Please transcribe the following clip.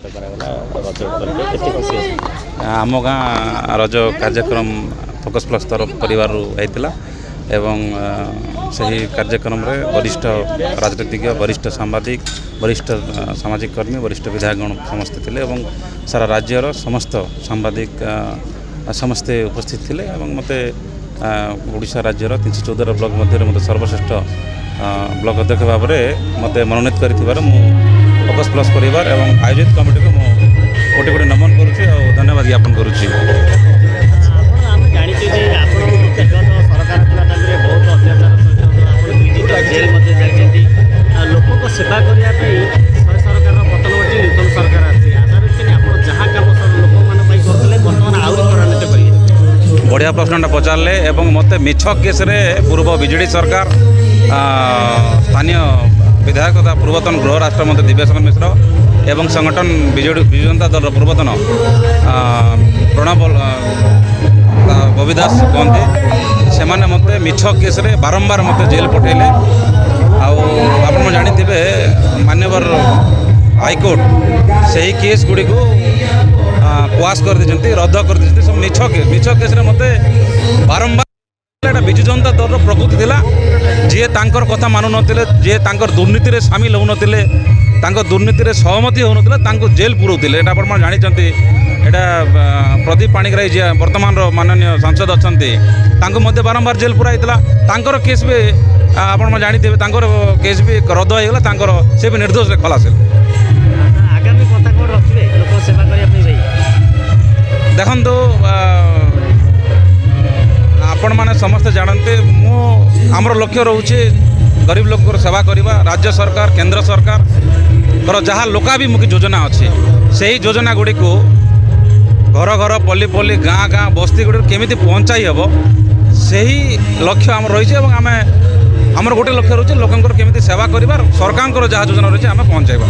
आम गाँ रज कार्यक्रम फोकस प्लस तरफ परिवार होता एवं सही कार्यक्रम रे वरिष्ठ राजनीतिज्ञ वरिष्ठ सांबादिक वरिष्ठ सामाजिक कर्मी वरिष्ठ विधायकगण समस्ते थे एवं सारा राज्यर समस्त सांबादिक समस्ते उपस्थित थे मत ओडिशा राज्यर 314 ब्लॉक मध्य मत सर्वश्रेष्ठ ब्लॉक अध्यक्ष भाव में मत मनोनीत कर फोकस प्लस परिवार एवं आयोजित कमिटी को गोटे गोटे नमन करुच्ची और धन्यवाद ज्ञापन करुच्ची। सेवा करने सरकार पतन होती नूतन सरकार आसी जहाँ काम लोक बढ़िया प्रश्नटा पचारे एवं मत मिछ केस रे पूर्व विजेडी सरकार स्थानीय विधायक तथा पूर्वतन गृह राष्ट्र मंत्री दिव्यशंकर मिश्र एवं संगठन विजेडी विजु जनता दल पूर्वतन प्रणब बबिदास कहते से मत मिछ केस रे बारंबार मत जेल पठेले आप जानिथे मान्यवर हाईकोर्ट से ही केस गुड़ी को क्वाश कर दी रद्द कर दी सब मिछ केस रे मत बारंबार विजु जनता दल प्रकृति थिला जे तांकर कथा मानु नथिले जे तांकर दुर्नीति रे शामिल हो नथिले तांकर दुर्नीति रे सहमति हो नथिले तांको जेल पुरौथिले एटा आपण जानिचंती एटा प्रदीप पाणिग्राही जे वर्तमान माननीय सांसद अछंती तांको मध्ये बारंबार जेल पुराइतला तांकर केस भी आपण जानिथे तांकर केस भी रद्द हो गला तांकर से भी निर्दोष रे खलास आगामी कथा कोन रखिबे लोक सेवा करिया पे भाई देखंतु आपण माने समस्त जानते मो आमर लक्ष्य रोचे गरीब लोक सेवा करवा राज्य सरकार केंद्र सरकार जहाँ लोकाभिमुखी योजना अच्छे से ही योजना गुड़ी को घर घर पल्ली पल्ली गाँ गाँ बस्ती गुड़ी केमी पहुँचाई हम से ही लक्ष्य आम रही आम गोटे लक्ष्य रोचे लोक केमी सेवा करवा सरकार जहाँ योजना रही आम पहुँचाइबा।